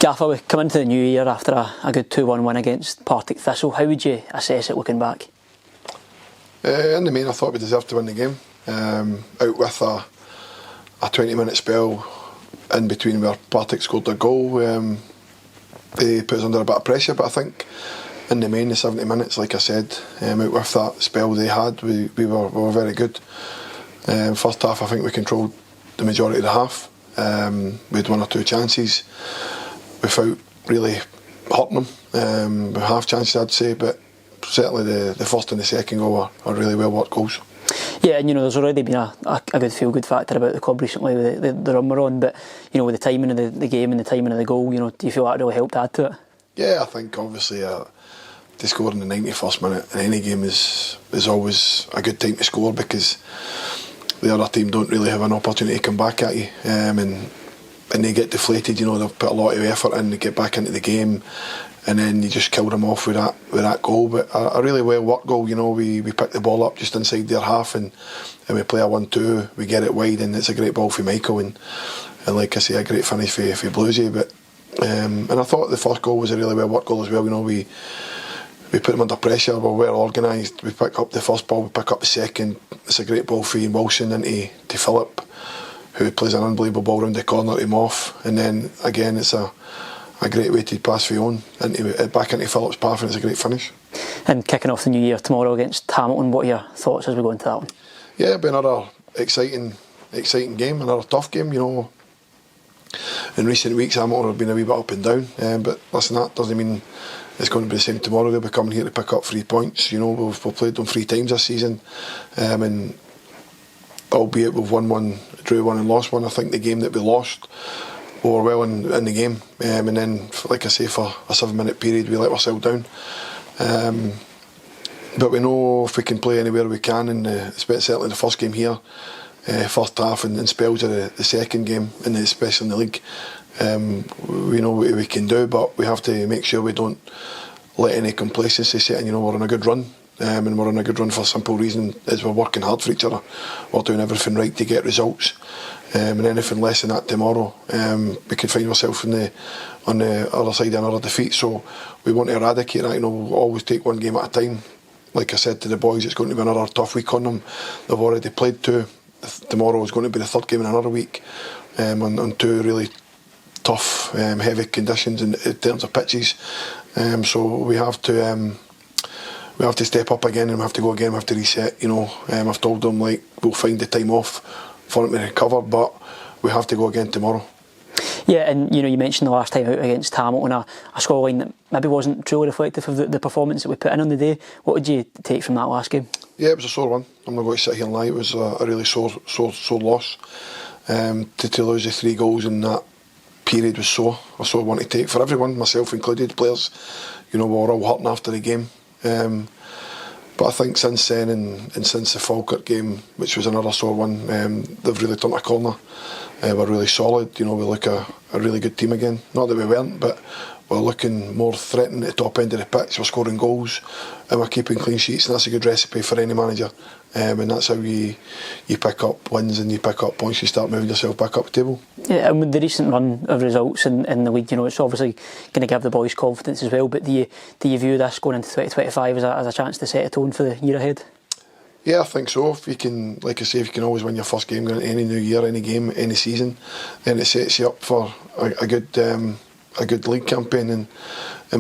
Gaffer, we come into the new year after a good 2-1 win against Partick Thistle. How would you assess it looking back? In the main, I thought we deserved to win the game. Out with a 20-minute spell in between where Partick scored their goal. They put us under a bit of pressure, but I think in the main, the 70 minutes, like I said, out with that spell they had, we were very good. First half, I think we controlled the majority of the half. We had one or two chances without really hurting them. Half chances, I'd say, but certainly the first and the second goal are really well worked goals. Yeah, and there's already been a good feel-good factor about the club recently with the run we're on, but with the timing of the game and the timing of the goal, do you feel that really helped add to it? Yeah, I think obviously to score in the 91st minute in any game is always a good time to score, because the other team don't really have an opportunity to come back at you, and they get deflated. They've put a lot of effort in to get back into the game, and then you just kill them off with that goal. But a really well worked goal. We pick the ball up just inside their half, and we play a 1-2. We get it wide, and it's a great ball for Michael, and like I say, a great finish for Bluesy. But and I thought the first goal was a really well worked goal as well. We put them under pressure. We're well organised. We pick up the first ball, we pick up the second. It's a great ball for Ian Wilson into Philip, who plays an unbelievable ball round the corner to him off. And then again, it's a great weighted pass for Owen back into Philip's path, and it's a great finish. And kicking off the new year tomorrow against Hamilton, what are your thoughts as we go into that one? Yeah, it'll be another exciting game, another tough game. In recent weeks, Hamilton have been a wee bit up and down, but listen, that doesn't mean it's going to be the same tomorrow. They'll be coming here to pick up 3 points. We've played them 3 times this season, and albeit we've won 1, drew 1 and lost 1, I think the game that we lost, we were well in the game, and then, like I say, for a 7-minute period we let ourselves down. But we know if we can play anywhere we can, and certainly the first game here, first half, and spells of the second game, and especially in the league, we know what we can do, but we have to make sure we don't let any complacency set in. We're on a good run, and we're on a good run for a simple reason, is we're working hard for each other. We're doing everything right to get results, and anything less than that tomorrow, we could find ourselves on the other side of another defeat. So we want to eradicate that. We'll always take one game at a time. Like I said to the boys, it's going to be another tough week on them. They've already played 2. Tomorrow is going to be the 3rd game in another week, on 2 really tough, heavy conditions in terms of pitches. So we have to step up again, and we have to go again. We have to reset. I've told them we'll find the time off for them to recover, but we have to go again tomorrow. Yeah, and you mentioned the last time out against Hamilton, a scoreline that maybe wasn't truly reflective of the performance that we put in on the day. What would you take from that last game? Yeah, it was a sore one. I'm not going to sit here and lie. It was a really sore loss. To lose the 3 goals in that period was a sore one to take for everyone, myself included, players. We were all hurting after the game. But I think since then, and since the Falkirk game, which was another sore one, they've really turned a corner. We're really solid. We look a really good team again. Not that we weren't, but we're looking more threatening at the top end of the pitch. We're scoring goals, and we're keeping clean sheets, and that's a good recipe for any manager. And that's how you pick up wins, and you pick up points. You start moving yourself back up the table. Yeah, and with the recent run of results in the league, it's obviously going to give the boys confidence as well. But do you view this going into 2025 as a chance to set a tone for the year ahead? Yeah, I think so. If you can, like I say, if you can always win your first game going into any new year, any game, any season, then it sets you up for a good league campaign, and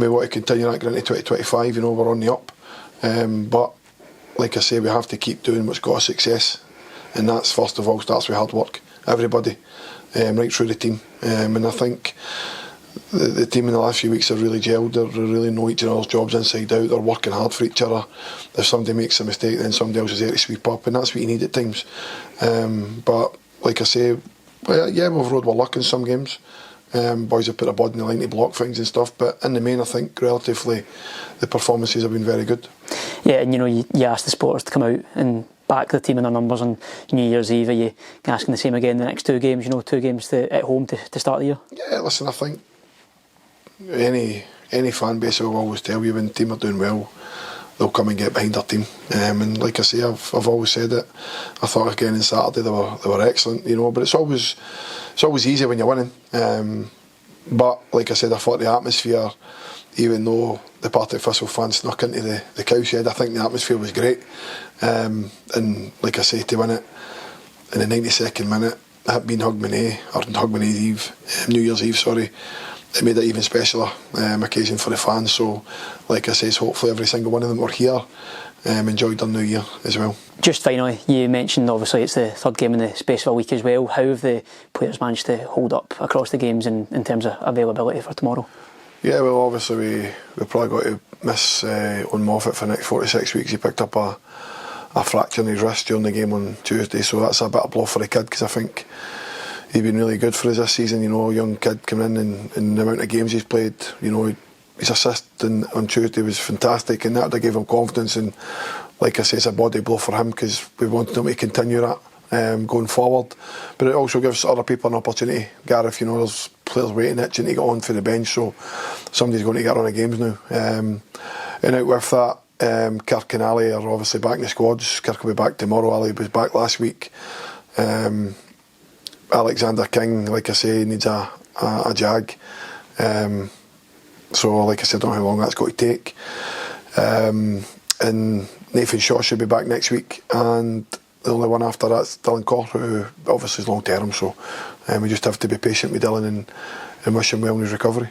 we want to continue that going into 2025. We're on the up, but like I say, we have to keep doing what's got us success, and that's first of all starts with hard work. Everybody, right through the team, and I think the team in the last few weeks have really gelled. They really know each other's jobs inside out. They're working hard for each other. If somebody makes a mistake, then somebody else is there to sweep up, and that's what you need at times. But like I say, yeah, we've rode with luck in some games. Boys have put a body in the line to block things and stuff, but in the main, I think relatively the performances have been very good. Yeah, and you asked the supporters to come out and back the team in their numbers on New Year's Eve. Are you asking the same again the next 2 games? 2 games at home to start the year. Yeah, listen, I think any fan base will always tell you when the team are doing well, they'll come and get behind their team. And like I say, I've always said it. I thought again on Saturday they were excellent, but it's always easy when you're winning. But like I said, I thought the atmosphere, even though the Partick Thistle fans snuck into the cowshed, I think the atmosphere was great. And like I say, to win it in the 92nd minute, being Hogmanay Eve, New Year's Eve, sorry, it made it even specialer occasion for the fans. So, like I say, hopefully every single one of them were here, enjoyed their New Year as well. Just finally, you mentioned obviously it's the third game in the space of a week as well. How have the players managed to hold up across the games in terms of availability for tomorrow? Yeah, well, obviously we probably got to miss on Moffat for the next 46 weeks. He picked up a fracture in his wrist during the game on Tuesday, so that's a bit of blow for the kid, because I think he's been really good for us this season. You know, a young kid coming in and the amount of games he's played, you know, his assist on Tuesday was fantastic, and that gave him confidence. And like I say, it's a body blow for him, because we wanted him to continue that going forward. But it also gives other people an opportunity. Gareth, you know, there's players waiting, itching to get on for the bench, so somebody's going to get on the games now. And out with that, Kirk and Ali are obviously back in the squads. Kirk will be back tomorrow. Ali was back last week. Alexander King, like I say, needs a jag. So, like I said, I don't know how long that's got to take. And Nathan Shaw should be back next week. And the only one after that's Dylan Corr, who obviously is long term. So we just have to be patient with Dylan and wish him well in his recovery.